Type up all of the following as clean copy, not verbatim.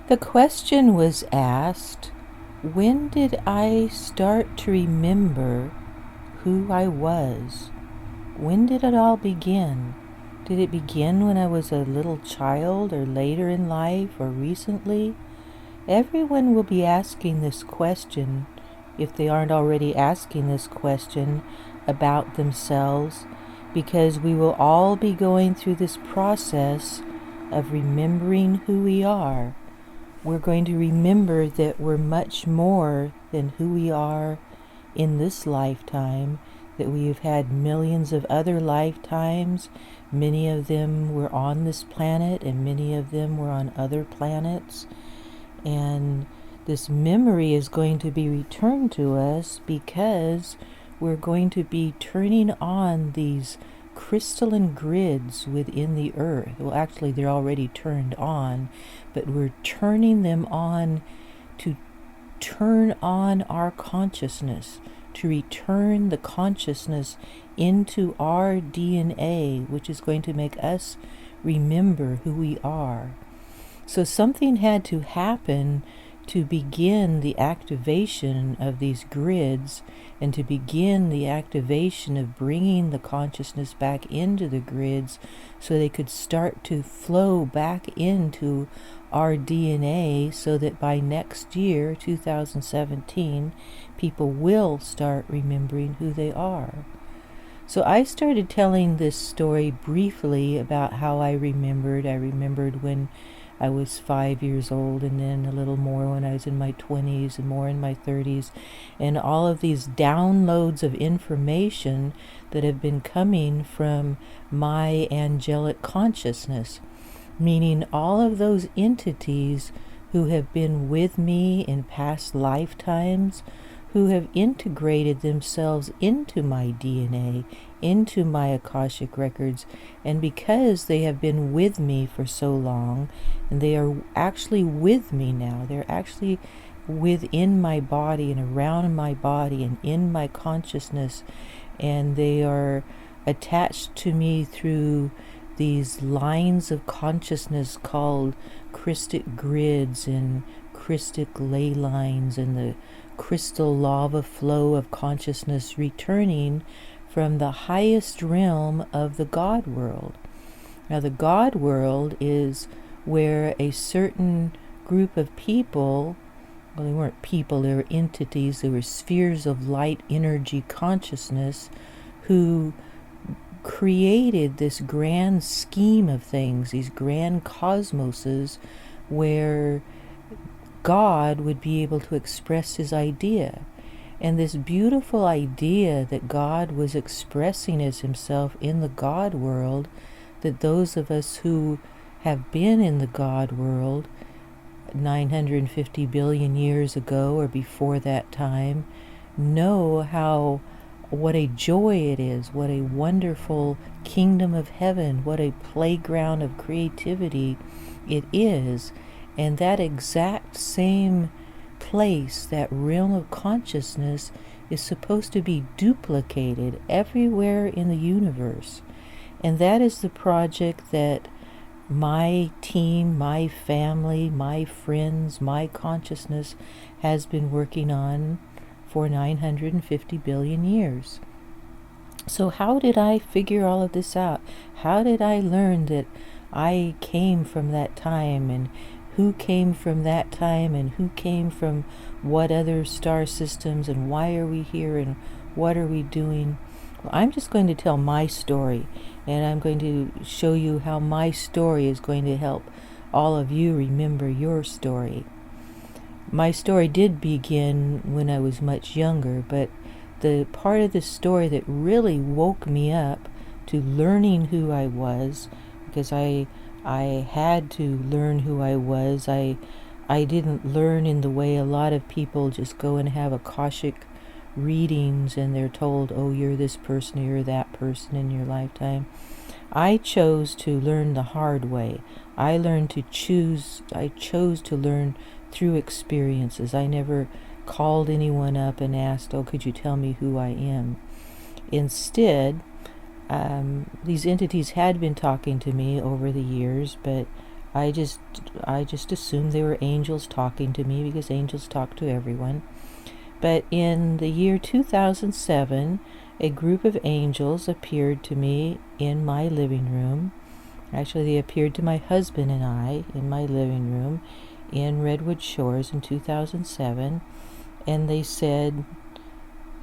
The question was asked, when did I start to remember who I was? When did it all begin? Did it begin when I was a little child, or later in life, or recently? Everyone will be asking this question, if they aren't already asking this question about themselves, because we will all be going through this process of remembering who we are. We're going to remember that we're much more than who we are in this lifetime, that we've had millions of other lifetimes. Many of them were on this planet, and many of them were on other planets. And this memory is going to be returned to us because we're going to be turning on these crystalline grids within the earth. Well, actually, they're already turned on, but we're turning them on to turn on our consciousness, to return the consciousness into our DNA, which is going to make us remember who we are. So something had to happen to begin the activation of these grids, and to begin the activation of bringing the consciousness back into the grids so they could start to flow back into our DNA, so that by next year, 2017, people will start remembering who they are. So I started telling this story briefly about how I remembered. I remembered when I was 5 years old, and then a little more when I was in my 20s, and more in my 30s, and all of these downloads of information that have been coming from my angelic consciousness, meaning all of those entities who have been with me in past lifetimes, who have integrated themselves into my DNA, into my Akashic records, and because they have been with me for so long, and they are actually with me now, they're actually within my body and around my body and in my consciousness, and they are attached to me through these lines of consciousness called crystic grids and crystic ley lines, and the crystal lava flow of consciousness returning from the highest realm of the God world. Now, the God world is where a certain group of people, well, they weren't people, they were entities, they were spheres of light energy consciousness, who created this grand scheme of things, these grand cosmoses, where God would be able to express his idea. And this beautiful idea that God was expressing as himself in the God world, that those of us who have been in the God world 950 billion years ago or before that time, know what a joy it is, what a wonderful kingdom of heaven, what a playground of creativity it is. And that exact same place, that realm of consciousness, is supposed to be duplicated everywhere in the universe. And that is the project that my team, my family, my friends, my consciousness has been working on for 950 billion years. So how did I figure all of this out? How did I learn that I came from that time, and who came from that time, and who came from what other star systems, and why are we here, and what are we doing? Well, I'm just going to tell my story, and I'm going to show you how my story is going to help all of you remember your story. My story did begin when I was much younger, but the part of the story that really woke me up to learning who I was, because I had to learn who I was. I didn't learn in the way a lot of people just go and have Akashic readings and they're told, oh, you're this person, you're that person in your lifetime. I chose to learn the hard way. I chose to learn through experiences. I never called anyone up and asked, oh, could you tell me who I am? Instead, these entities had been talking to me over the years, but I just I just assumed they were angels talking to me because angels talk to everyone. But in the year 2007, a group of angels appeared to me in my living room. Actually, they appeared to my husband and I in my living room in Redwood Shores in 2007, and they said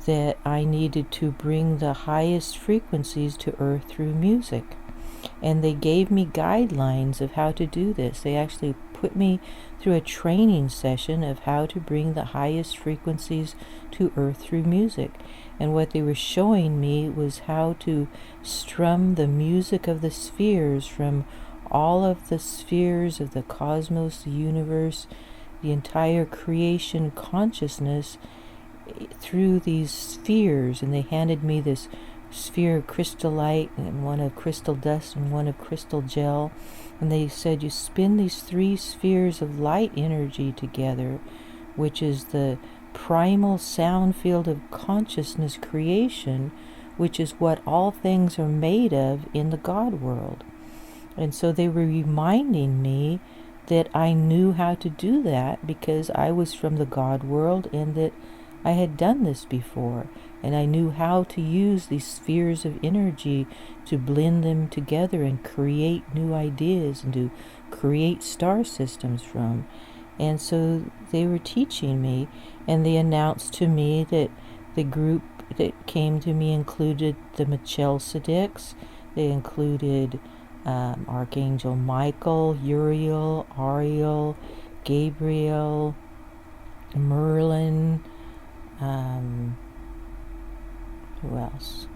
that I needed to bring the highest frequencies to Earth through music. And they gave me guidelines of how to do this. They actually put me through a training session of how to bring the highest frequencies to Earth through music. And what they were showing me was how to strum the music of the spheres from all of the spheres of the cosmos, the universe, the entire creation consciousness through these spheres. And they handed me this sphere of crystallite and one of crystal dust and one of crystal gel, and they said you spin these 3 spheres of light energy together, which is the primal sound field of consciousness creation, which is what all things are made of in the God world. And so they were reminding me that I knew how to do that because I was from the God world and that I had done this before, and I knew how to use these spheres of energy to blend them together and create new ideas and to create star systems from. And so they were teaching me, and they announced to me that the group that came to me included the Melchizedeks. They included Archangel Michael, Uriel, Ariel, Gabriel, Merlin, who else?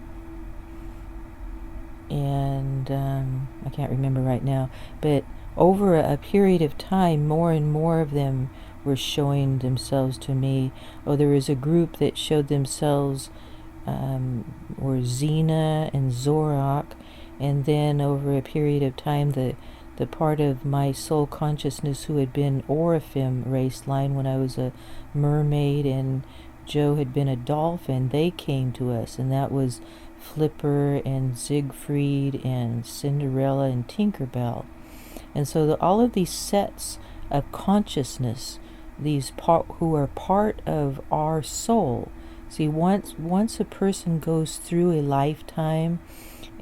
And I can't remember right now, but over a period of time, more and more of them were showing themselves to me. Oh, there was a group that showed themselves, were Xena and Zorak, and then over a period of time, the part of my soul consciousness who had been Orifim race line when I was a mermaid and Joe had been a dolphin, they came to us, and that was Flipper and Siegfried and Cinderella and Tinkerbell. And so all of these sets of consciousness, these who are part of our soul. See, once a person goes through a lifetime,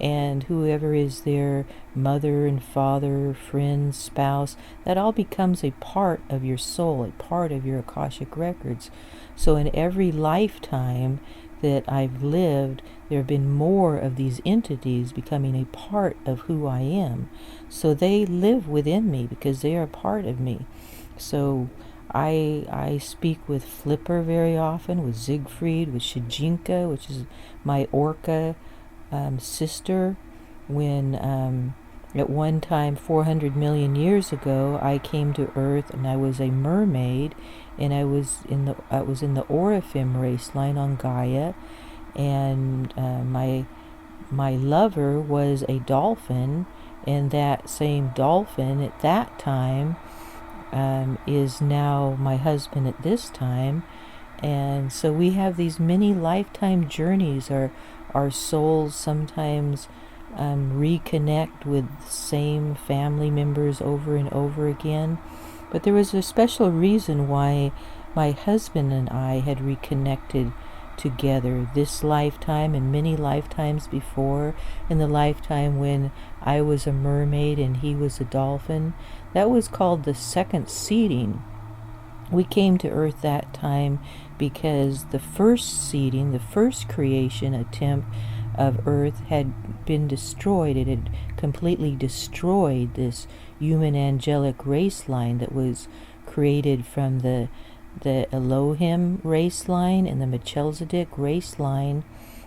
and whoever is their mother and father, friend, spouse, that all becomes a part of your soul, a part of your Akashic records. So in every lifetime that I've lived, there have been more of these entities becoming a part of who I am. So they live within me because they are a part of me. So I speak with Flipper very often, with Siegfried, with Shijinka, which is my orca sister. When at one time 400 million years ago I came to Earth and I was a mermaid, and I was in the Orifim race line on Gaia, and my lover was a dolphin, and that same dolphin at that time is now my husband at this time. And so we have these many lifetime journeys. Our souls sometimes reconnect with the same family members over and over again. But there was a special reason why my husband and I had reconnected together this lifetime and many lifetimes before, in the lifetime when I was a mermaid and he was a dolphin. That was called the second seeding. We came to Earth that time because the first seeding, the first creation attempt of Earth had been destroyed. It had completely destroyed this human angelic race line that was created from the Elohim race line and the Melchizedek race line.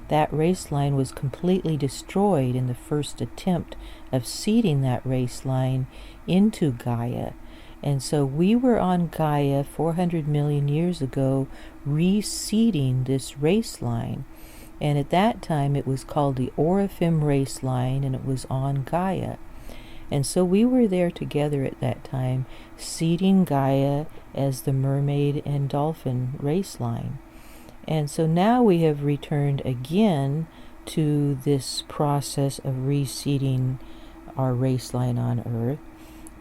That race line was completely destroyed in the first attempt of seeding that race line into Gaia. And so we were on Gaia 400 million years ago, reseeding this race line. And at that time it was called the Orifim race line, and it was on Gaia. And so we were there together at that time, seeding Gaia as the mermaid and dolphin race line. And so now we have returned again to this process of reseeding our race line on Earth.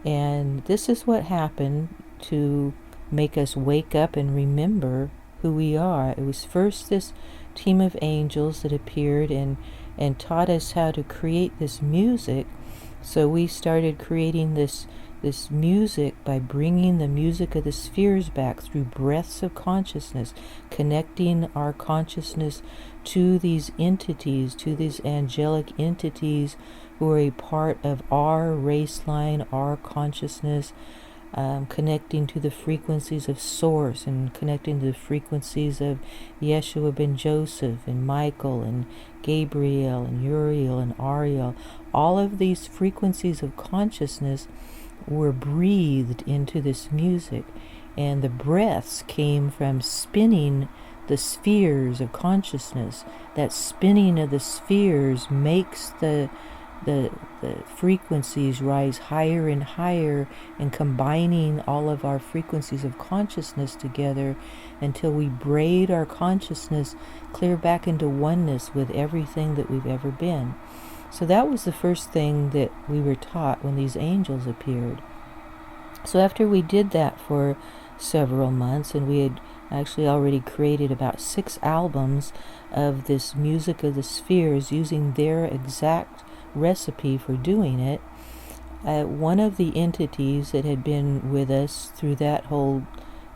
And this is what happened to make us wake up and remember who we are. It was first this team of angels that appeared and taught us how to create this music. So we started creating this music by bringing the music of the spheres back through breaths of consciousness, connecting our consciousness to these entities, to these angelic entities who are a part of our race line, our consciousness, connecting to the frequencies of Source and connecting to the frequencies of Yeshua ben Joseph and Michael and Gabriel and Uriel and Ariel. All of these frequencies of consciousness were breathed into this music, and the breaths came from spinning the spheres of consciousness. That spinning of the spheres makes the frequencies rise higher and higher, and combining all of our frequencies of consciousness together until we braid our consciousness clear back into oneness with everything that we've ever been. So that was the first thing that we were taught when these angels appeared. So after we did that for several months, and we had actually already created about 6 albums of this music of the spheres using their exact recipe for doing it, one of the entities that had been with us through that whole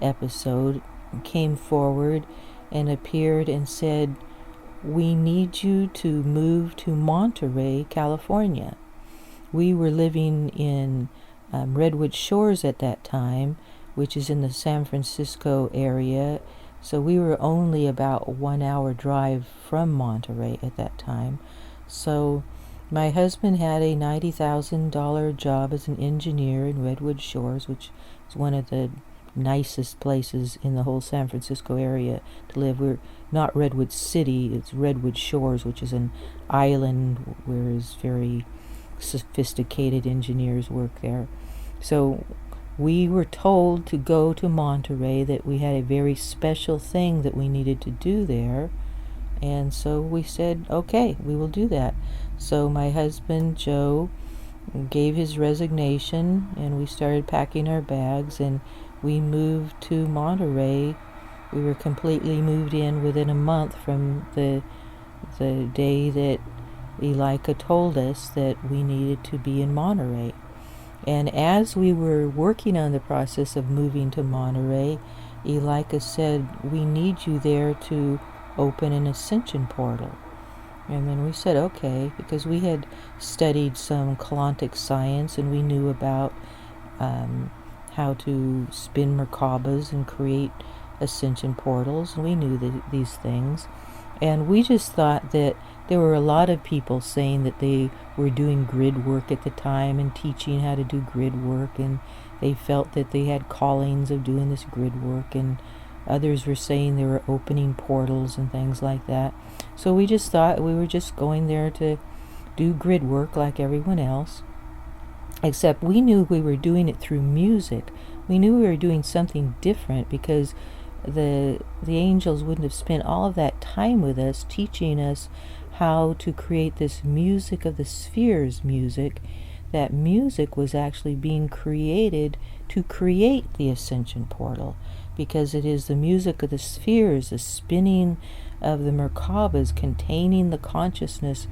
episode came forward and appeared and said, "We need you to move to Monterey, California." We were living in Redwood Shores at that time, which is in the San Francisco area. So we were only about 1 hour drive from Monterey at that time. So my husband had a $90,000 job as an engineer in Redwood Shores, which is one of the nicest places in the whole San Francisco area to live. We're not Redwood City, it's Redwood Shores, which is an island where is very sophisticated engineers work there. So we were told to go to Monterey, that we had a very special thing that we needed to do there. And so we said, okay, we will do that. So my husband, Joe, gave his resignation, and we started packing our bags, and we moved to Monterey. We were completely moved in within a month from the day that Elika told us that we needed to be in Monterey. And as we were working on the process of moving to Monterey, Elika said, "We need you there to open an ascension portal." And then we said, okay, because we had studied some Kalantic science, and we knew about how to spin Merkabas and create ascension portals, and we knew these things. And we just thought that there were a lot of people saying that they were doing grid work at the time and teaching how to do grid work, and they felt that they had callings of doing this grid work, and others were saying they were opening portals and things like that. So we just thought we were just going there to do grid work like everyone else, except we knew we were doing it through music. We knew we were doing something different, because the angels wouldn't have spent all of that time with us teaching us how to create this music of the spheres music. That music was actually being created to create the ascension portal, because it is the music of the spheres, the spinning of the Merkabas containing the consciousness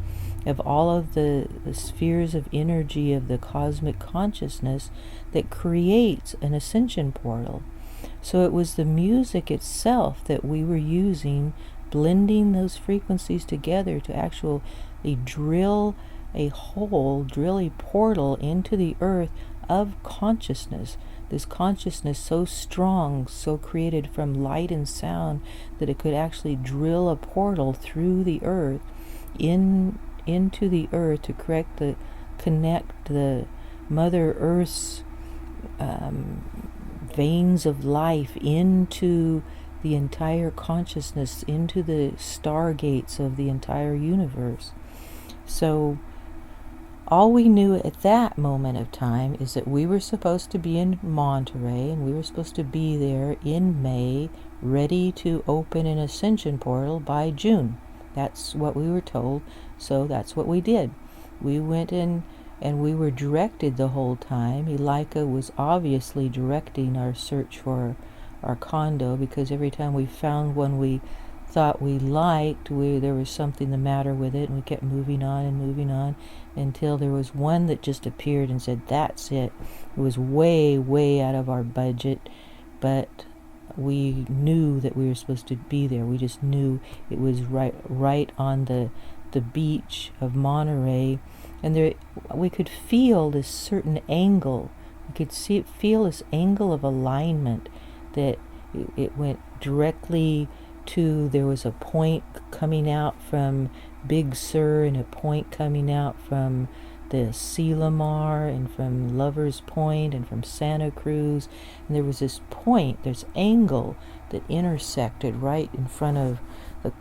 of all of the spheres of energy of the cosmic consciousness that creates an ascension portal. So it was the music itself that we were using, blending those frequencies together to actually drill a hole, drill a portal into the earth of consciousness. This consciousness so strong, so created from light and sound, that it could actually drill a portal through the earth, into the earth, to connect the Mother Earth's veins of life into the entire consciousness, into the stargates of the entire universe. So all we knew at that moment of time is that we were supposed to be in Monterey, and we were supposed to be there in May, ready to open an ascension portal by June. That's what we were told, so that's what we did. We went and and we were directed the whole time. Elika was obviously directing our search for our condo, because every time we found one we thought we liked, there was something the matter with it, and we kept moving on until there was one that just appeared and said, that's it. It was way out of our budget, but we knew that we were supposed to be there. We just knew it was right on the beach of Monterey, and there we could feel this certain angle. We could feel this angle of alignment, that it went directly to, there was a point coming out from Big Sur and a point coming out from the Sea Lamar and from Lover's Point and from Santa Cruz, and there was this point, this angle that intersected right in front of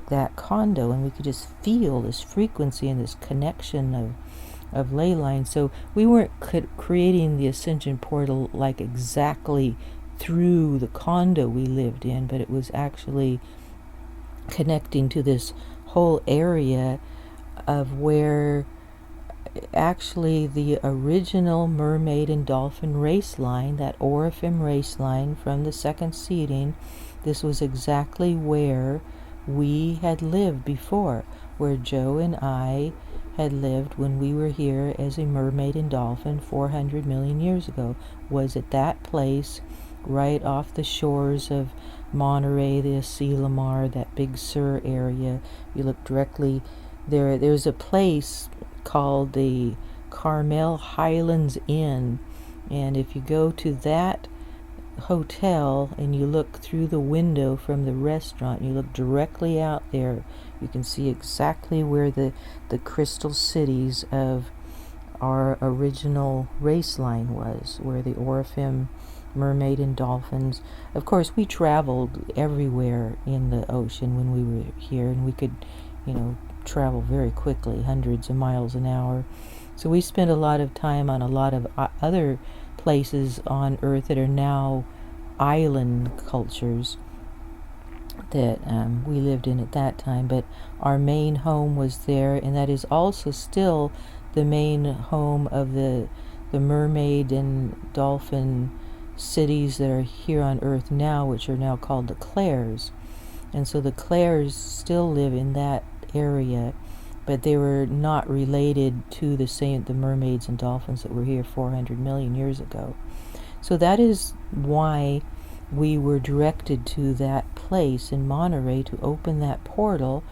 that condo, and we could just feel this frequency and this connection of ley lines. So we weren't creating the ascension portal like exactly through the condo we lived in, but it was actually connecting to this whole area of where actually the original mermaid and dolphin race line, that Orifim race line from the second seeding, this was exactly where we had lived before, where Joe and I had lived when we were here as a mermaid and dolphin 400 million years ago, was at that place right off the shores of Monterey, the Sea Lamar, that Big Sur area. You look directly there. There's a place called the Carmel Highlands Inn, and if you go to that hotel and you look through the window from the restaurant, you look directly out there, you can see exactly where the crystal cities of our original race line was, where the Orifim mermaid and dolphins. Of course, we traveled everywhere in the ocean when we were here, and we could, travel very quickly, hundreds of miles an hour. So we spent a lot of time on a lot of other places on Earth that are now island cultures that we lived in at that time, but our main home was there, and that is also still the main home of the mermaid and dolphin cities that are here on Earth now, which are now called the Clares. And so the Clares still live in that area, but they were not related to the mermaids and dolphins that were here 400 million years ago. So that is why we were directed to that place in Monterey to open that portal,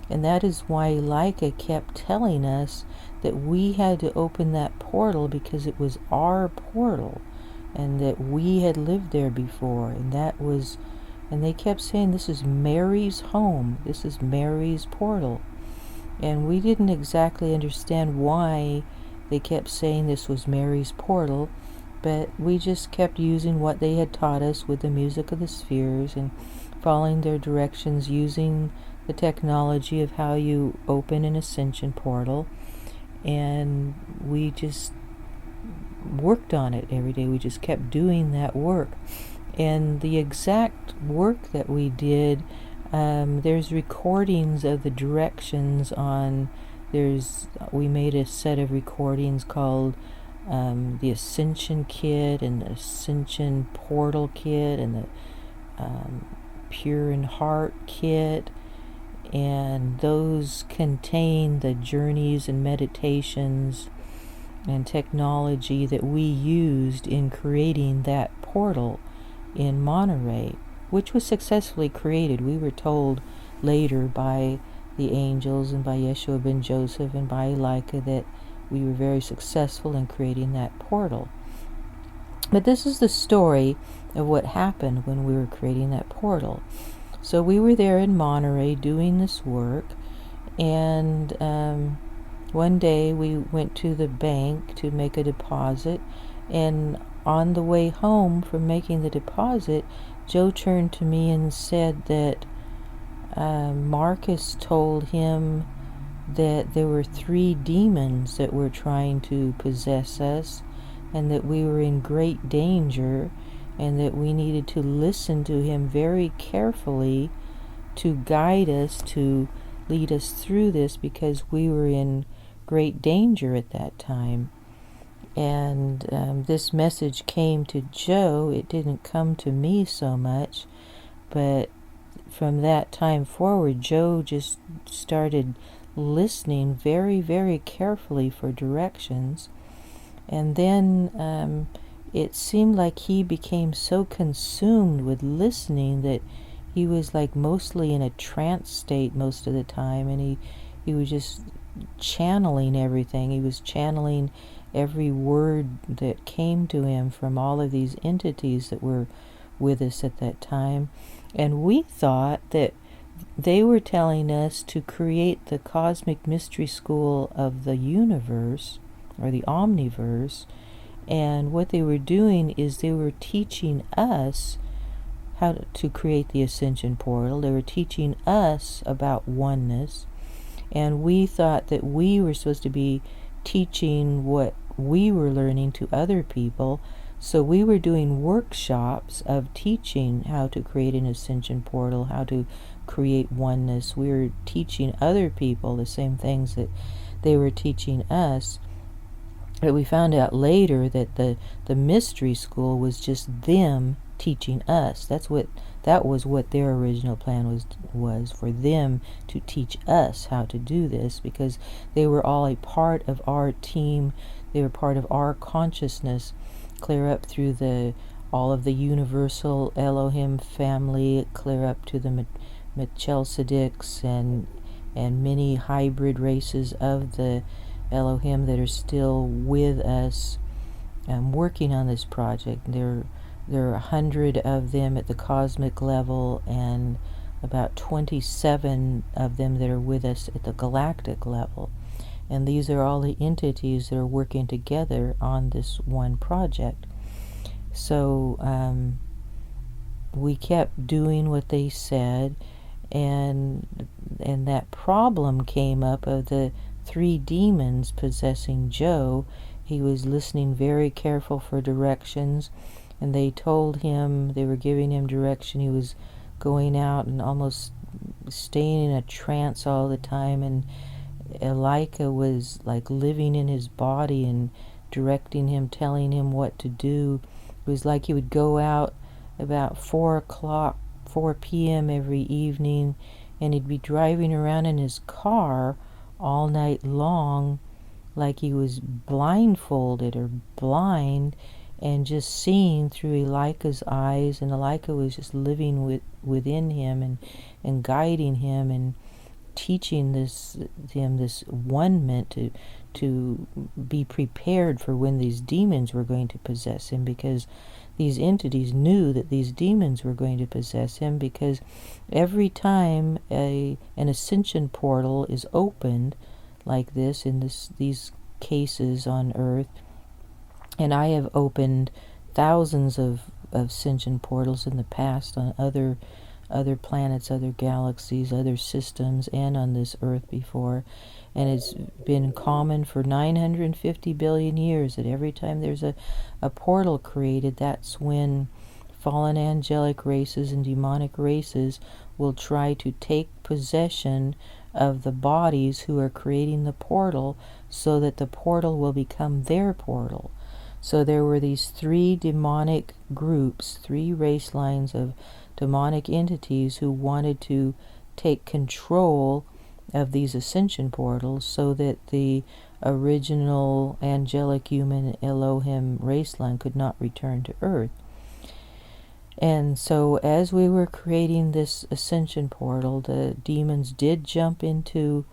and that is why Leica kept telling us that we had to open that portal because it was our portal, and that we had lived there before, and they kept saying, this is Mary's home, this is Mary's portal. And we didn't exactly understand why they kept saying this was Mary's portal, but we just kept using what they had taught us with the music of the spheres and following their directions, using the technology of how you open an ascension portal. And we just worked on it every day. We just kept doing that work. And the exact work that we did, there's recordings of the directions on, we made a set of recordings called the Ascension Kit and the Ascension Portal Kit and the Pure in Heart Kit, and those contain the journeys and meditations and technology that we used in creating that portal in Monterey, which was successfully created. We were told later by the angels and by Yeshua ben Joseph and by Leica that we were very successful in creating that portal. But this is the story of what happened when we were creating that portal. So we were there in Monterey doing this work, and one day we went to the bank to make a deposit, and on the way home from making the deposit, Joe turned to me and said that Marcus told him that there were 3 demons that were trying to possess us, and that we were in great danger, and that we needed to listen to him very carefully to guide us, to lead us through this, because we were in great danger at that time. And this message came to Joe. It didn't come to me so much, but from that time forward, Joe just started listening very, very carefully for directions. And then it seemed like he became so consumed with listening that he was like mostly in a trance state most of the time, and he was just channeling everything. He was channeling every word that came to him from all of these entities that were with us at that time. And we thought that they were telling us to create the cosmic mystery school of the universe, or the omniverse. And what they were doing is they were teaching us how to create the ascension portal. They were teaching us about oneness. And we thought that we were supposed to be teaching what we were learning to other people. So we were doing workshops of teaching how to create an ascension portal, how to create oneness. We were teaching other people the same things that they were teaching us. But we found out later that the mystery school was just them teaching us. That was what their original plan was for them to teach us how to do this, because they were all a part of our team. They were part of our consciousness, clear up through all of the universal Elohim family, clear up to the Melchizedeks and many hybrid races of the Elohim that are still with us working on this project. There are 100 of them at the cosmic level, and about 27 of them that are with us at the galactic level. And these are all the entities that are working together on this one project. So we kept doing what they said, and that problem came up of the 3 demons possessing Joe. He was listening very careful for directions, and they told him, they were giving him direction. He was going out and almost staying in a trance all the time, and Elika was like living in his body and directing him, telling him what to do. It was like he would go out about 4 p.m. every evening, and he'd be driving around in his car all night long like he was blindfolded or blind, and just seeing through Elika's eyes, and Elika was just living within him and guiding him and teaching him this one-ment to be prepared for when these demons were going to possess him, because these entities knew that these demons were going to possess him, because every time an ascension portal is opened like this in these cases on Earth, and I have opened thousands of ascension portals in the past on other planets, other galaxies, other systems, and on this Earth before. And it's been common for 950 billion years that every time there's a portal created, that's when fallen angelic races and demonic races will try to take possession of the bodies who are creating the portal, so that the portal will become their portal. So there were these 3 demonic groups, 3 race lines of demonic entities who wanted to take control of these ascension portals, so that the original angelic human Elohim race line could not return to Earth. And so as we were creating this ascension portal, the demons did jump into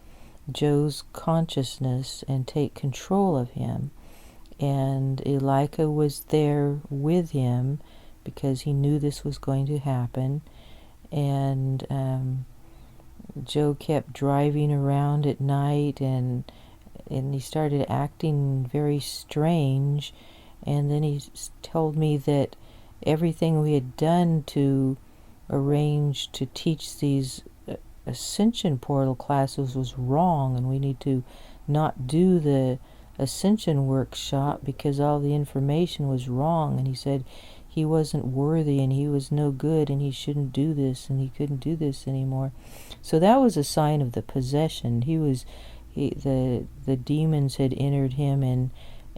Joe's consciousness and take control of him. And Elika was there with him because he knew this was going to happen. And Joe kept driving around at night, and he started acting very strange. And then he told me that everything we had done to arrange to teach these ascension portal classes was wrong, and we need to not do the ascension workshop because all the information was wrong. And he said he wasn't worthy and he was no good and he shouldn't do this and he couldn't do this anymore. So that was a sign of the possession. The demons had entered him,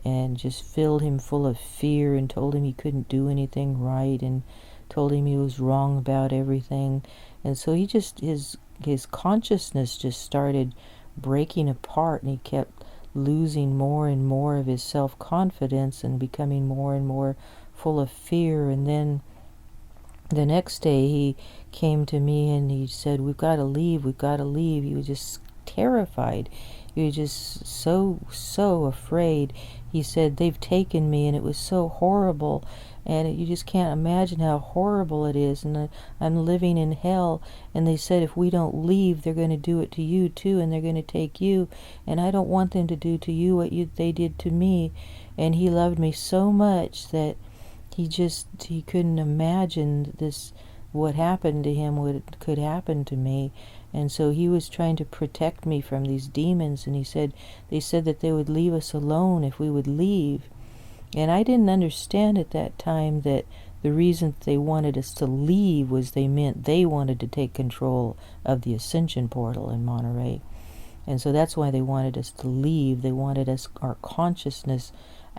and just filled him full of fear and told him he couldn't do anything right and told him he was wrong about everything. And so he just, his consciousness just started breaking apart, and he kept losing more and more of his self-confidence and becoming more and more full of fear. And then the next day he came to me and he said, we've got to leave, we've got to leave. He was just terrified. He was just so afraid. He said, they've taken me and it was so horrible, and you just can't imagine how horrible it is, and I'm living in hell, and they said if we don't leave they're going to do it to you too, and they're going to take you, and I don't want them to do to you what they did to me. And he loved me so much that he couldn't imagine this, what happened to him, what could happen to me. And so he was trying to protect me from these demons, and they said that they would leave us alone if we would leave. And I didn't understand at that time that the reason they wanted us to leave was they meant they wanted to take control of the Ascension portal in Monterey. And so that's why they wanted us to leave. They wanted our consciousness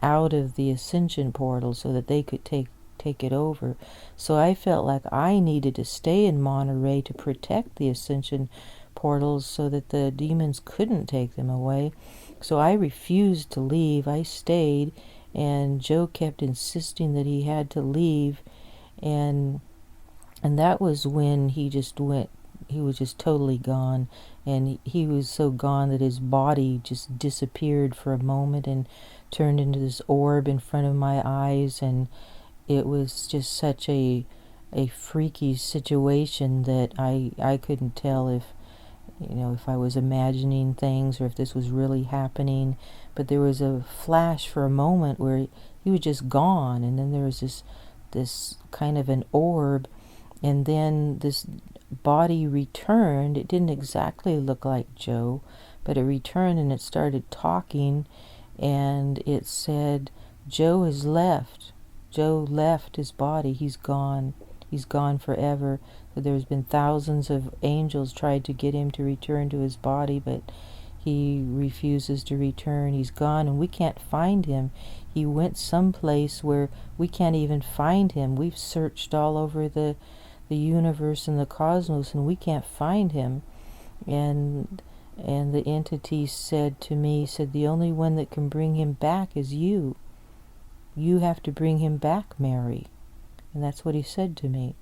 out of the Ascension portal so that they could take it over. So I felt like I needed to stay in Monterey to protect the Ascension portals so that the demons couldn't take them away. So I refused to leave. I stayed, and Joe kept insisting that he had to leave, and that was when he just went. He was just totally gone, and he was so gone that his body just disappeared for a moment and turned into this orb in front of my eyes. And it was just such a freaky situation that I couldn't tell if I was imagining things or if this was really happening. But there was a flash for a moment where he was just gone, and then there was this kind of an orb, and then this body returned. It didn't exactly look like Joe, but it returned and it started talking, and it said, Joe has left. Joe left his body. He's gone. He's gone forever. There's been thousands of angels tried to get him to return to his body, but he refuses to return. He's gone, and we can't find him. He went someplace where we can't even find him. We've searched all over the universe and the cosmos, and we can't find him. And the entity said to me, the only one that can bring him back is you. You have to bring him back, Mary. And that's what he said to me.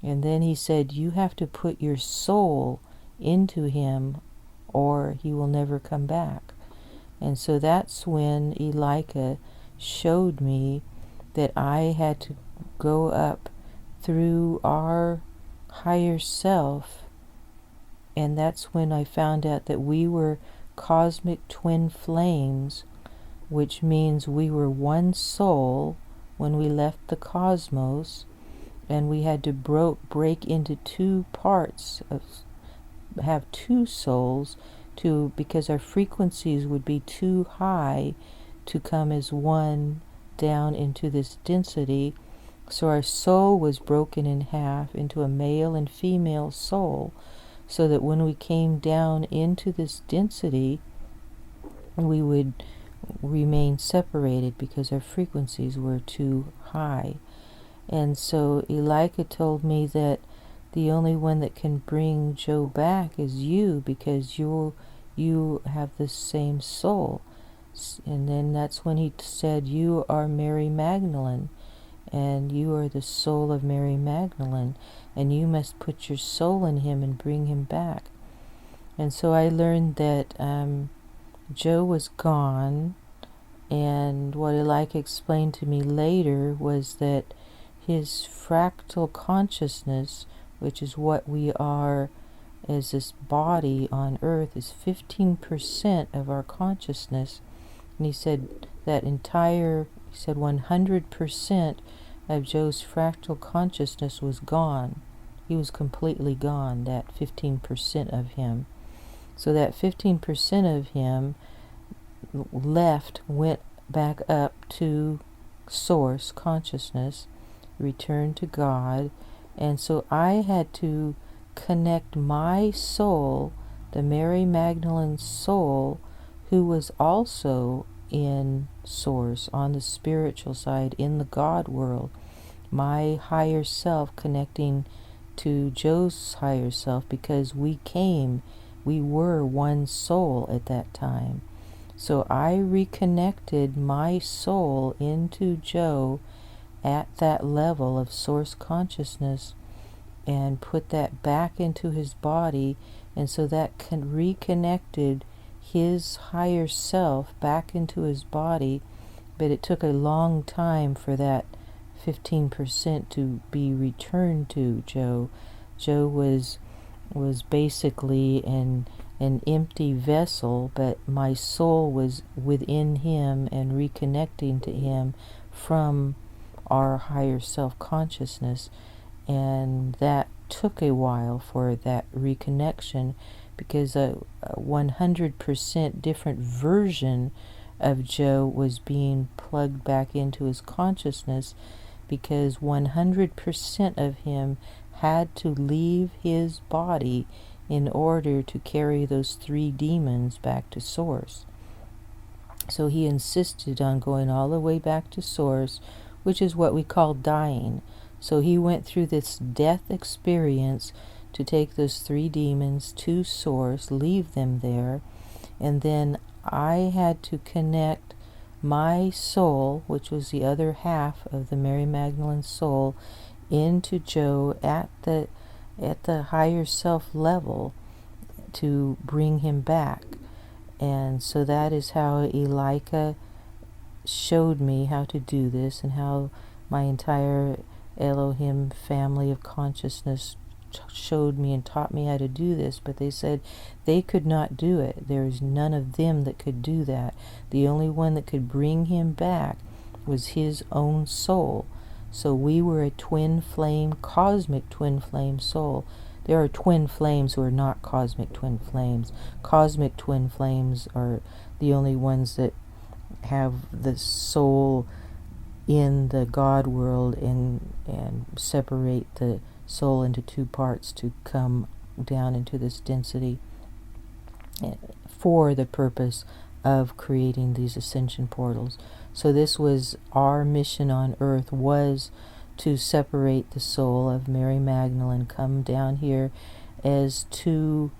And then he said, you have to put your soul into him or he will never come back. And so that's when Elika showed me that I had to go up through our higher self. And that's when I found out that we were cosmic twin flames, which means we were one soul when we left the cosmos, and we had to break into two parts, have two souls, because our frequencies would be too high to come as one down into this density. So our soul was broken in half into a male and female soul, so that when we came down into this density, we would remain separated because our frequencies were too high. And so Elika told me that the only one that can bring Joe back is you, because you have the same soul. And then that's when he said, you are Mary Magdalene, and you are the soul of Mary Magdalene, and you must put your soul in him and bring him back. And so I learned that Joe was gone, and what Elika explained to me later was that his fractal consciousness, which is what we are as this body on earth, is 15% of our consciousness. And he said 100% of Joe's fractal consciousness was gone. He was completely gone, that 15% of him. So that 15% of him went back up to source consciousness, returned to God. And so I had to connect my soul, the Mary Magdalene soul, who was also in Source, on the spiritual side, in the God world, my higher self connecting to Joe's higher self, because we were one soul at that time. So I reconnected my soul into Joe at that level of Source consciousness and put that back into his body, and so that reconnected his higher self back into his body. But it took a long time for that 15% to be returned to Joe. Joe was basically an empty vessel, but my soul was within him and reconnecting to him from our higher self-consciousness. And that took a while for that reconnection, because a 100% different version of Joe was being plugged back into his consciousness, because 100% of him had to leave his body in order to carry those 3 demons back to Source. So he insisted on going all the way back to Source, which is what we call dying. So he went through this death experience to take those 3 demons to Source, leave them there, and then I had to connect my soul, which was the other half of the Mary Magdalene soul, into Joe at the higher self level to bring him back. And so that is how Elika showed me how to do this, and how my entire Elohim family of consciousness showed me and taught me how to do this. But they said they could not do it. There is none of them that could do that. The only one that could bring him back was his own soul. So we were a twin flame, cosmic twin flame soul. There are twin flames who are not cosmic twin flames. Cosmic twin flames are the only ones that have the soul in the God world and separate the soul into 2 parts to come down into this density for the purpose of creating these ascension portals. So this was our mission on earth, was to separate the soul of Mary Magdalene, come down here as two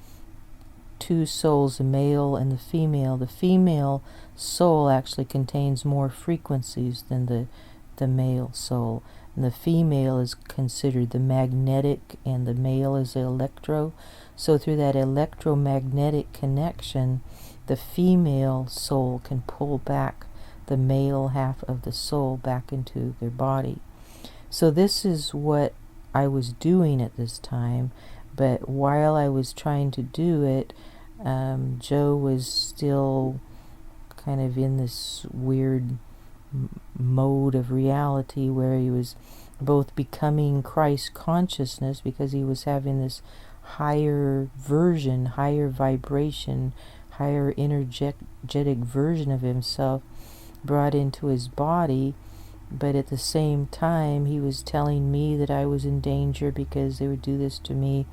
souls, the male and the female. The female soul actually contains more frequencies than the male soul. And the female is considered the magnetic, and the male is the electro. So through that electromagnetic connection, the female soul can pull back the male half of the soul back into their body. So this is what I was doing at this time. But while I was trying to do it, Joe was still kind of in this weird mode of reality where he was both becoming Christ consciousness, because he was having this higher version, higher vibration, higher energetic version of himself brought into his body. But at the same time, he was telling me that I was in danger because they would do this to me.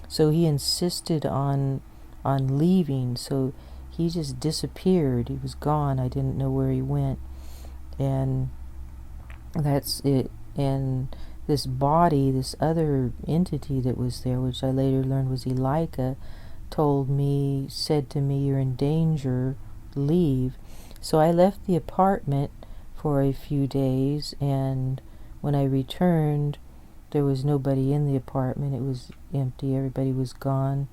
So he insisted on leaving. So he just disappeared. He was gone. I didn't know where he went. And that's it. And this body, this other entity that was there, which I later learned was Elika, said to me, "You're in danger, leave." So I left the apartment for a few days, and when I returned, there was nobody in the apartment. It was empty. Everybody was gone.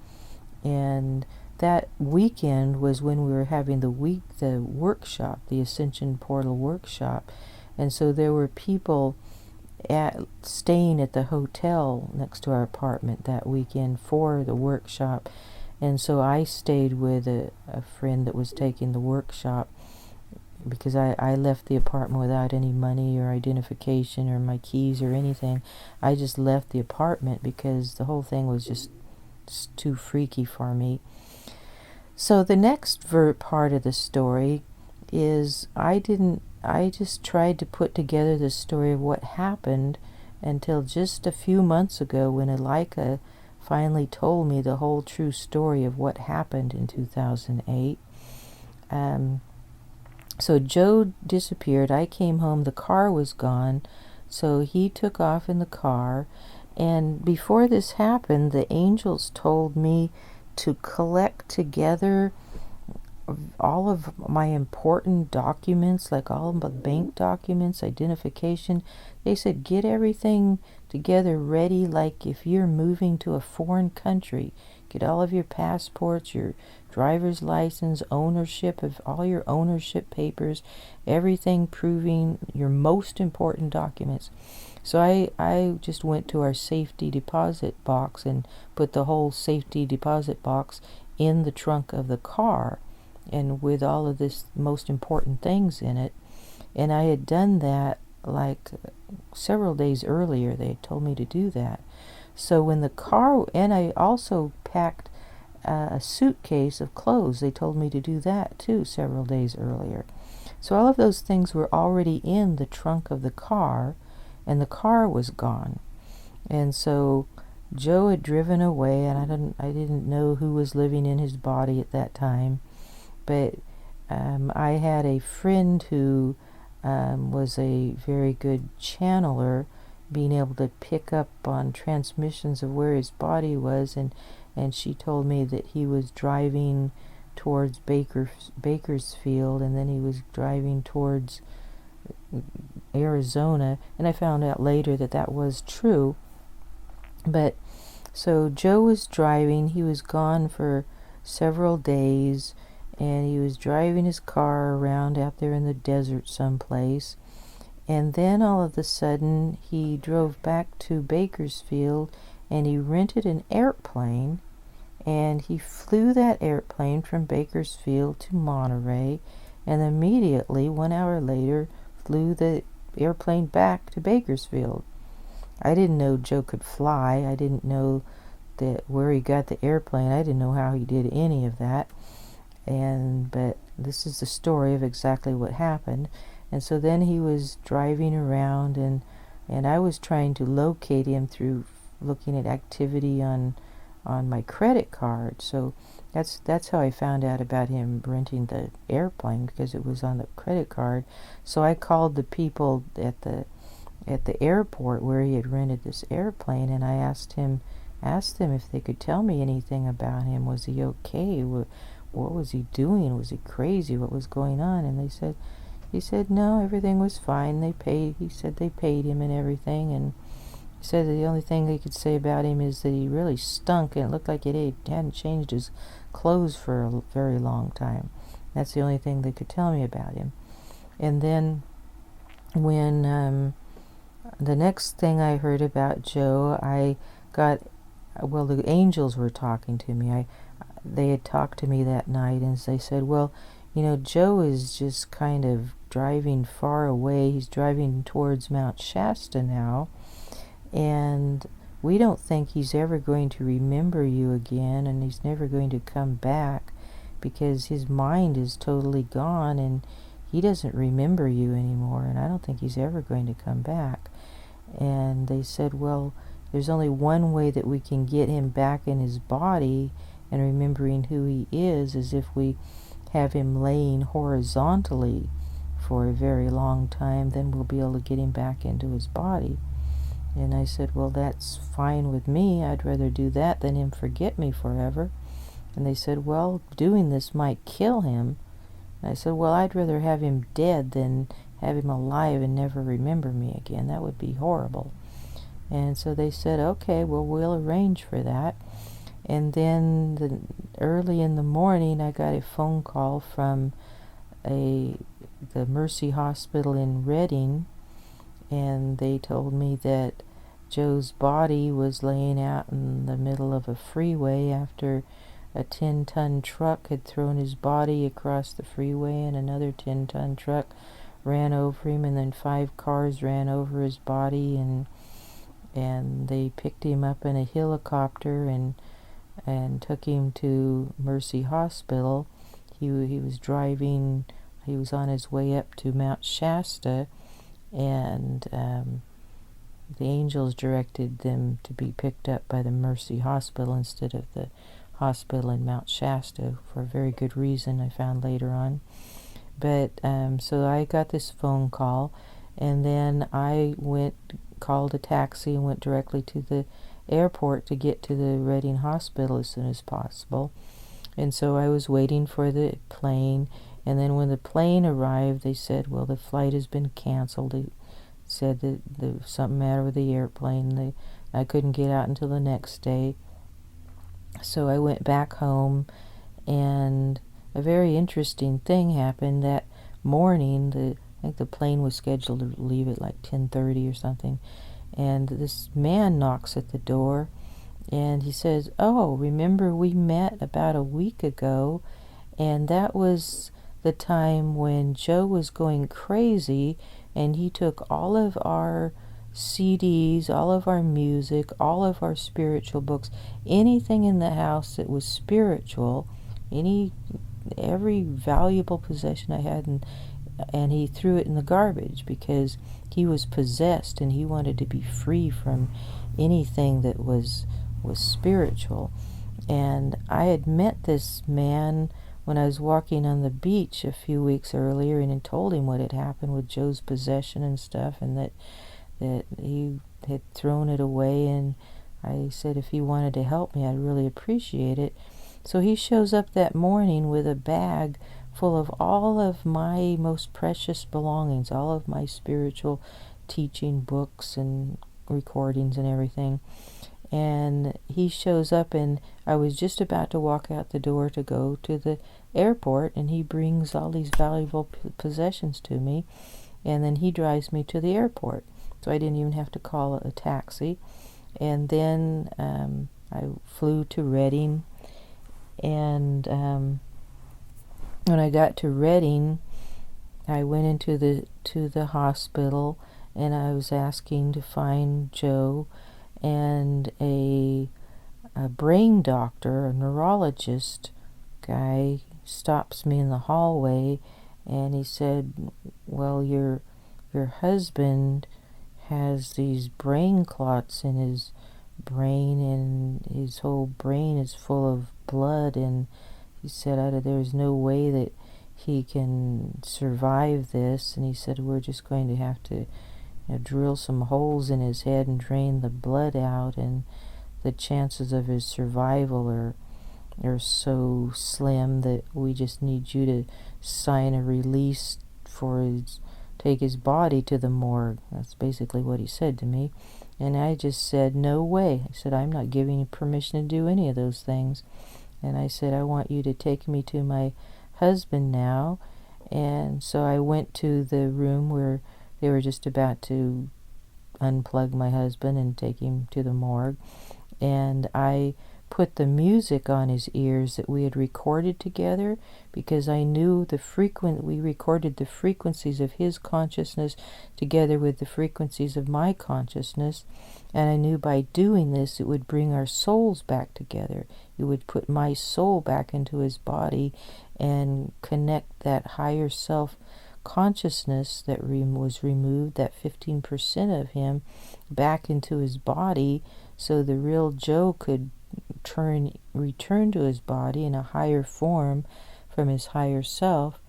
And that weekend was when we were having the workshop, the Ascension Portal workshop. And so there were people staying at the hotel next to our apartment that weekend for the workshop. And so I stayed with a friend that was taking the workshop, because I left the apartment without any money or identification or my keys or anything. I just left the apartment because the whole thing was just too freaky for me. So the next part of the story is I just tried to put together the story of what happened until just a few months ago, when Elika finally told me the whole true story of what happened in 2008. So Joe disappeared. I came home. The car was gone. So he took off in the car. And before this happened, the angels told me to collect together all of my important documents, like all of the bank documents, identification. They said, get everything together ready, like if you're moving to a foreign country. Get all of your passports, your driver's license, ownership of all your ownership papers, everything proving your most important documents. So I just went to our safety deposit box and put the whole safety deposit box in the trunk of the car, and with all of this most important things in it. And I had done that like several days earlier. They had told me to do that. So when the car, and I also packed a suitcase of clothes. They told me to do that too several days earlier. So all of those things were already in the trunk of the car, and the car was gone. And so Joe had driven away, and I didn't know who was living in his body at that time. But I had a friend who was a very good channeler, being able to pick up on transmissions of where his body was, and she told me that he was driving towards Bakersfield, and then he was driving towards Arizona, and I found out later that that was true. But so Joe was driving. He was gone for several days, and he was driving his car around out there in the desert someplace. And then all of a sudden he drove back to Bakersfield, and he rented an airplane, and he flew that airplane from Bakersfield to Monterey, and immediately 1 hour later flew the airplane back to Bakersfield. I didn't know Joe could fly. I didn't know that where he got the airplane. I didn't know how he did any of that. But this is the story of exactly what happened. And so then he was driving around, and I was trying to locate him through looking at activity on my credit card. So that's how I found out about him renting the airplane, because it was on the credit card. So I called the people at the airport where he had rented this airplane, and I asked them if they could tell me anything about him. Was he okay? What was he doing? Was he crazy? What was going on? And he said no, everything was fine. He said they paid him and everything, and he said that the only thing they could say about him is that he really stunk, and it looked like he hadn't changed his clothes for a very long time. That's the only thing they could tell me about him. And then when the next thing I heard about Joe, the angels were talking to me. They had talked to me that night, and they said, well, Joe is just kind of driving far away. He's driving towards Mount Shasta now, and we don't think he's ever going to remember you again, and he's never going to come back, because his mind is totally gone, and he doesn't remember you anymore, and I don't think he's ever going to come back. And they said, well, there's only one way that we can get him back in his body and remembering who he is if we have him laying horizontally for a very long time. Then we'll be able to get him back into his body. And I said, well, that's fine with me. I'd rather do that than him forget me forever. And they said, well, doing this might kill him. And I said, well, I'd rather have him dead than have him alive and never remember me again. That would be horrible. And so they said, okay, well, we'll arrange for that. And then early in the morning, I got a phone call from the Mercy Hospital in Redding, and they told me that Joe's body was laying out in the middle of a freeway after a 10-ton truck had thrown his body across the freeway, and another 10-ton truck ran over him, and then 5 cars ran over his body, and they picked him up in a helicopter and took him to Mercy Hospital. He was driving. He was on his way up to Mount Shasta, and the angels directed them to be picked up by the Mercy Hospital instead of the hospital in Mount Shasta, for a very good reason I found later on. But so I got this phone call, and then I called a taxi and went directly to the airport to get to the Reading Hospital as soon as possible. And so I was waiting for the plane, and then when the plane arrived, they said, well, the flight has been canceled. They said that there was something matter with the airplane. I couldn't get out until the next day. So I went back home, and a very interesting thing happened that morning. I think the plane was scheduled to leave at like 10:30 or something, and this man knocks at the door, and he says, oh, remember we met about a week ago? And that was the time when Joe was going crazy, and he took all of our CDs, all of our music, all of our spiritual books, anything in the house that was spiritual, every valuable possession I had, and he threw it in the garbage because he was possessed and he wanted to be free from anything that was spiritual. And I had met this man when I was walking on the beach a few weeks earlier, and had told him what had happened with Joe's possession and stuff, and that he had thrown it away, and I said if he wanted to help me, I'd really appreciate it. So he shows up that morning with a bag full of all of my most precious belongings, all of my spiritual teaching books and recordings and everything. And he shows up, and I was just about to walk out the door to go to the airport, and he brings all these valuable possessions to me, and then he drives me to the airport. So I didn't even have to call a taxi. And then I flew to Reading, and when I got to Reading, I went into the hospital, and I was asking to find Joe, and a brain doctor, a neurologist guy, stops me in the hallway, and he said, well, your husband has these brain clots in his brain, and his whole brain is full of blood, and he said there's no way that he can survive this, and he said we're just going to have to drill some holes in his head and drain the blood out, and the chances of his survival are so slim that we just need you to sign a release take his body to the morgue. That's basically what he said to me. And I just said, no way. I said, I'm not giving you permission to do any of those things. And I said, I want you to take me to my husband now. And so I went to the room where they were just about to unplug my husband and take him to the morgue. And I put the music on his ears that we had recorded together, because I knew we recorded the frequencies of his consciousness together with the frequencies of my consciousness, and I knew by doing this it would bring our souls back together. It would put my soul back into his body and connect that higher self consciousness that was removed, that 15% of him, back into his body, so the real Joe could return to his body in a higher form from his higher self.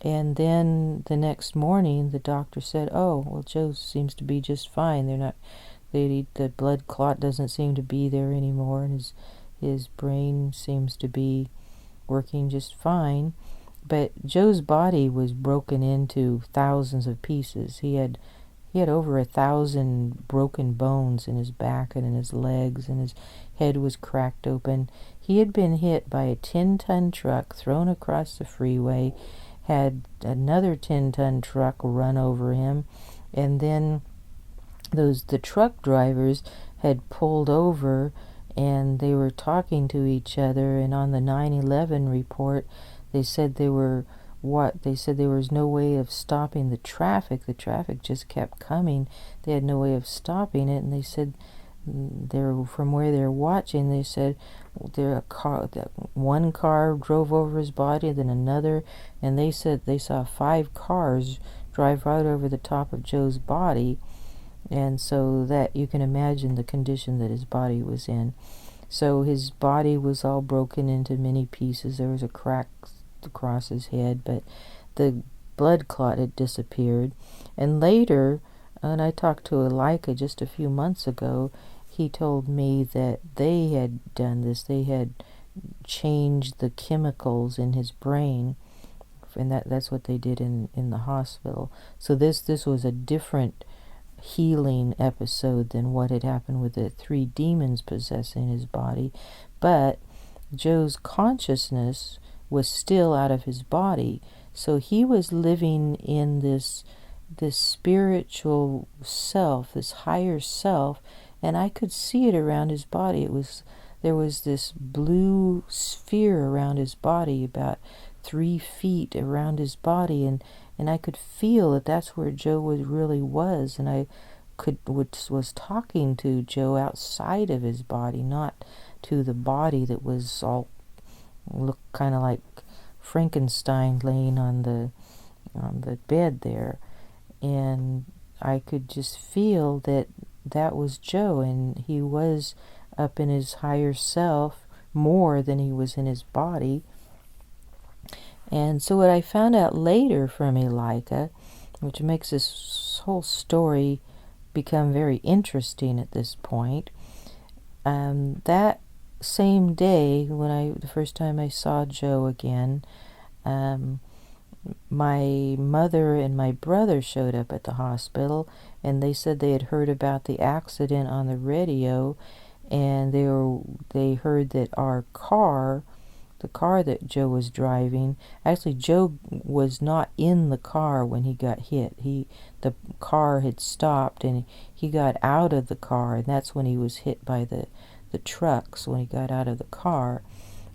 And then the next morning the doctor said, oh, well, Joe seems to be just fine. The blood clot doesn't seem to be there anymore, and his brain seems to be working just fine. But Joe's body was broken into thousands of pieces. He had over 1,000 broken bones in his back and in his legs, and his head was cracked open. He had been hit by a 10-ton truck thrown across the freeway, had another 10-ton truck run over him, and then the truck drivers had pulled over, and they were talking to each other, and on the 9/11 report they said there was no way of stopping the traffic. The traffic just kept coming. They had no way of stopping it, and they said from where they're watching, they said one car drove over his body, then another, and they said they saw 5 cars drive right over the top of Joe's body, and so that you can imagine the condition that his body was in. So his body was all broken into many pieces. There was a crack across his head, but the blood clot had disappeared. And later, and I talked to Elika just a few months ago, he told me that they had done this. They had changed the chemicals in his brain, and that's what they did in the hospital. So this was a different healing episode than what had happened with the 3 demons possessing his body. But Joe's consciousness was still out of his body, so he was living in this spiritual self, this higher self, and I could see it around his body. There was this blue sphere around his body, about 3 feet around his body, and I could feel that that's where Joe really was, and I was talking to Joe outside of his body, not to the body that was all looked kind of like Frankenstein laying on the bed there. And I could just feel that was Joe, and he was up in his higher self more than he was in his body. And so what I found out later from Elika, which makes this whole story become very interesting at this point, that same day, the first time I saw Joe again, my mother and my brother showed up at the hospital, and they said they had heard about the accident on the radio, and they heard that our car, the car that Joe was driving, actually Joe was not in the car when he got hit. The car had stopped, and he got out of the car, and that's when he was hit by the trucks, when he got out of the car.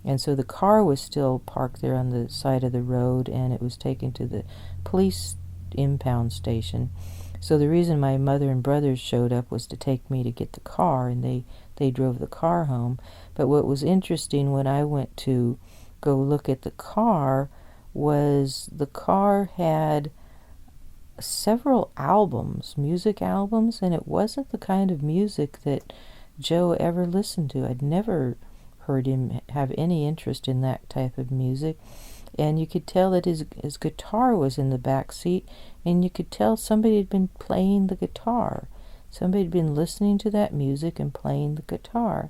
And so the car was still parked there on the side of the road, and it was taken to the police impound station. So the reason my mother and brothers showed up was to take me to get the car, and they drove the car home. But what was interesting when I went to go look at the car was the car had several albums, music albums, and it wasn't the kind of music that Joe ever listened to. I'd never heard him have any interest in that type of music, and you could tell that his guitar was in the back seat, and you could tell somebody had been playing the guitar. Somebody had been listening to that music and playing the guitar.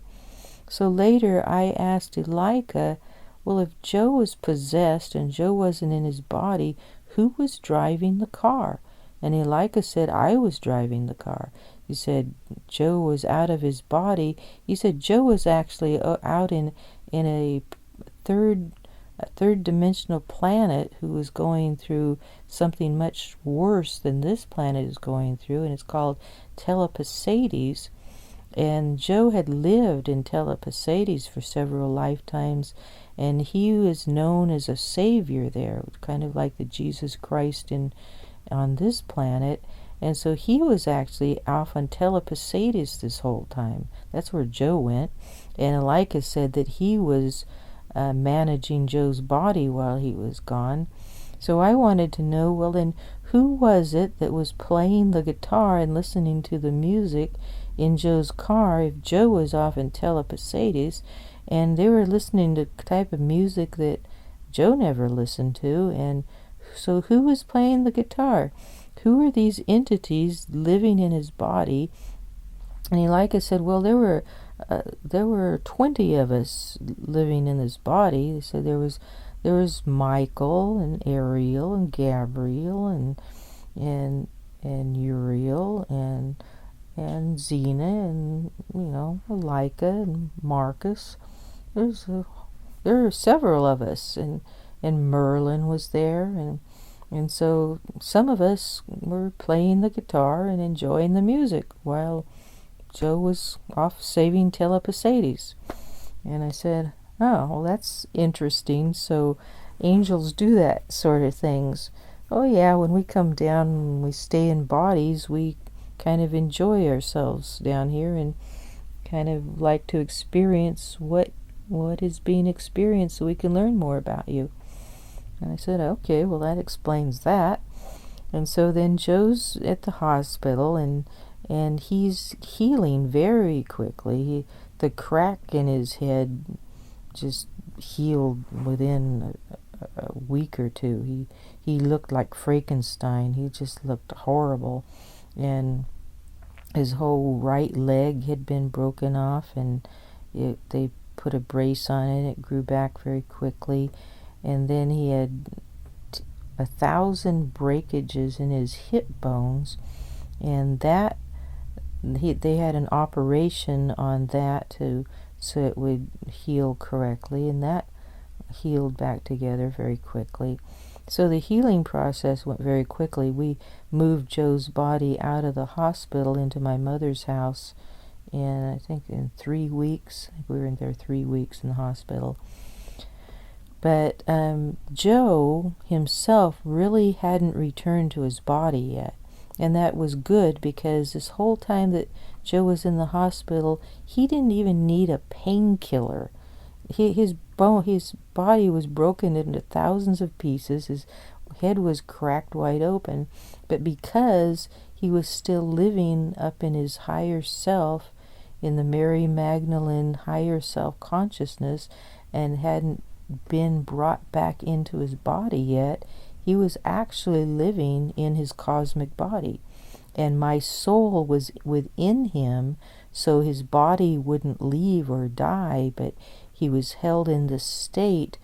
So later I asked Elika, well, if Joe was possessed and Joe wasn't in his body, who was driving the car? And Elika said, I was driving the car. He said Joe was out of his body. He said Joe was actually out in a third dimensional planet who was going through something much worse than this planet is going through, and it's called Telepasades. And Joe had lived in Telepasades for several lifetimes, and he was known as a savior there, kind of like the Jesus Christ on this planet. And so he was actually off on Telepasades this whole time. That's where Joe went. And Elika said that he was managing Joe's body while he was gone. So I wanted to know, well, then who was it that was playing the guitar and listening to the music in Joe's car if Joe was off in Telepasades and they were listening to the type of music that Joe never listened to? And so who was playing the guitar? Who are these entities living in his body? And Elika said, well, there were 20 of us living in this body. They said there was Michael and Ariel and Gabriel and Uriel and Xena and Elika and Marcus. There are several of us, and Merlin was there, and so some of us were playing the guitar and enjoying the music while Joe was off saving Telepasades. And I said, oh, well, that's interesting. So angels do that sort of things. Oh yeah, when we come down and we stay in bodies, we kind of enjoy ourselves down here and kind of like to experience what is being experienced so we can learn more about you. And I said, okay, well, that explains that. And so then Joe's at the hospital, and he's healing very quickly. The crack in his head just healed within a week or two. He looked like Frankenstein. He just looked horrible, and his whole right leg had been broken off, and they put a brace on it. It grew back very quickly, and then he had 1,000 breakages in his hip bones, and that they had an operation on that so it would heal correctly, and that healed back together very quickly. So the healing process went very quickly. We moved Joe's body out of the hospital into my mother's house I think in 3 weeks. We were in there 3 weeks in the hospital. But Joe himself really hadn't returned to his body yet. And that was good, because this whole time that Joe was in the hospital, he didn't even need a painkiller. His body was broken into thousands of pieces. His head was cracked wide open. But because he was still living up in his higher self, in the Mary Magdalene higher self consciousness, and hadn't been brought back into his body yet, he was actually living in his cosmic body. And my soul was within him, so his body wouldn't leave or die, but he was held in the state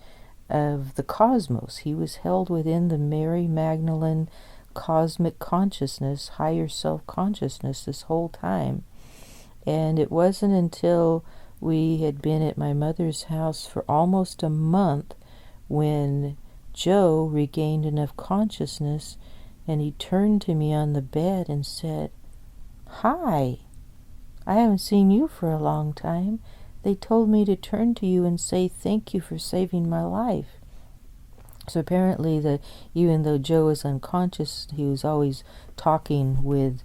of the cosmos. He was held within the Mary Magdalene cosmic consciousness, higher self-consciousness this whole time. And it wasn't until we had been at my mother's house for almost a month when Joe regained enough consciousness, and he turned to me on the bed and said, "Hi, I haven't seen you for a long time. They told me to turn to you and say thank you for saving my life." So apparently, even though Joe was unconscious, he was always talking with,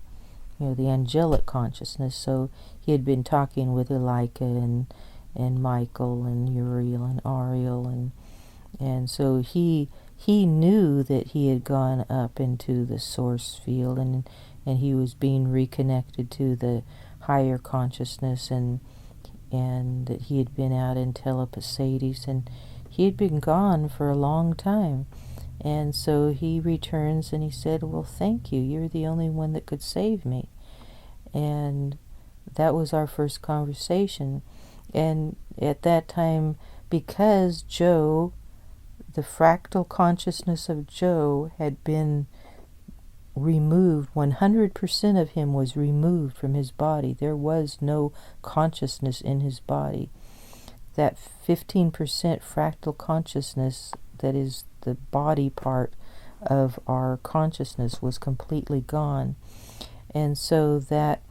the angelic consciousness. So he had been talking with Elika and Michael and Uriel and Ariel, and so he knew that he had gone up into the source field, and he was being reconnected to the higher consciousness, and that he had been out in telepasides, and he had been gone for a long time. And so he returns and he said, "Well, thank you. You're the only one that could save me." And that was our first conversation. And at that time, because Joe, the fractal consciousness of Joe had been removed, 100% of him was removed from his body. There was no consciousness in his body. That 15% fractal consciousness, that is the body part of our consciousness, was completely gone. And so that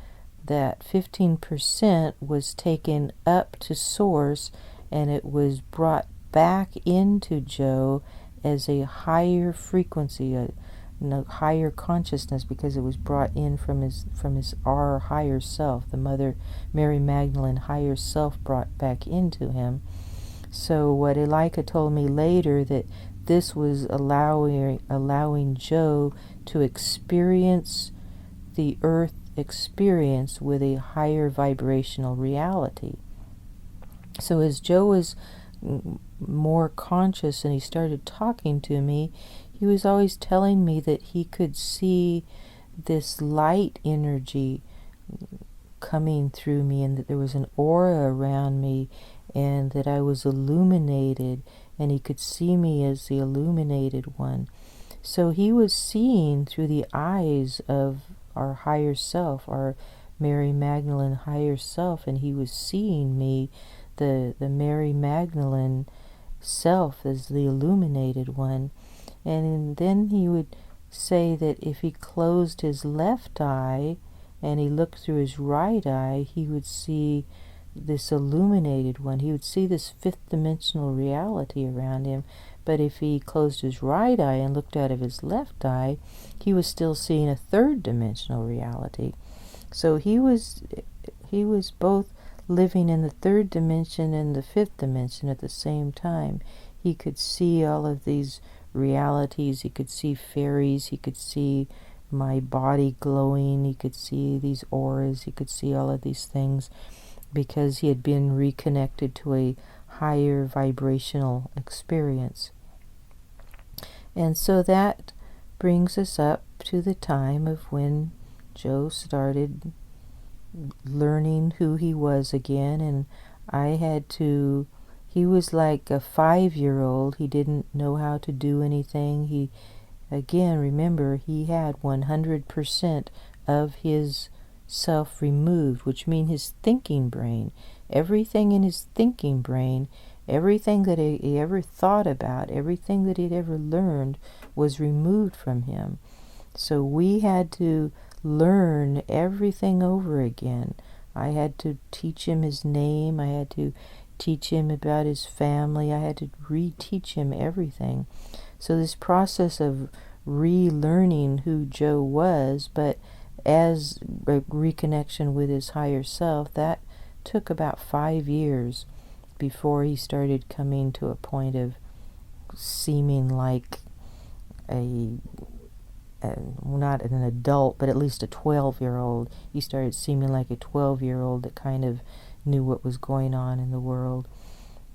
15% was taken up to source, and it was brought back into Joe as a higher frequency, a higher consciousness, because it was brought in from our higher self. The Mother Mary Magdalene higher self brought back into him. So what Elika told me later, that this was allowing Joe to experience the earth experience with a higher vibrational reality. So as Joe was more conscious and he started talking to me, he was always telling me that he could see this light energy coming through me, and that there was an aura around me, and that I was illuminated, and he could see me as the illuminated one. So he was seeing through the eyes of our higher self, our Mary Magdalene higher self, and he was seeing me, the Mary Magdalene self, as the illuminated one. And then he would say that if he closed his left eye and he looked through his right eye, he would see this illuminated one. He would see this fifth dimensional reality around him. But if he closed his right eye and looked out of his left eye, he was still seeing a third dimensional reality. So he was both living in the third dimension and the fifth dimension at the same time. He could see all of these realities. He could see fairies. He could see my body glowing. He could see these auras. He could see all of these things, because he had been reconnected to a higher vibrational experience. And so that brings us up to the time of when Joe started learning who he was again, and he was like a 5-year-old. He didn't know how to do anything. Again, remember, he had 100% of his self removed, which means his thinking brain. Everything in his thinking brain, everything that he ever thought about, everything that he'd ever learned was removed from him. So we had to learn everything over again. I had to teach him his name. I had to teach him about his family. I had to reteach him everything. So this process of relearning who Joe was, but as a reconnection with his higher self, that took about 5 years before he started coming to a point of seeming like not an adult, but at least a 12-year-old. He started seeming like a 12-year-old that kind of knew what was going on in the world.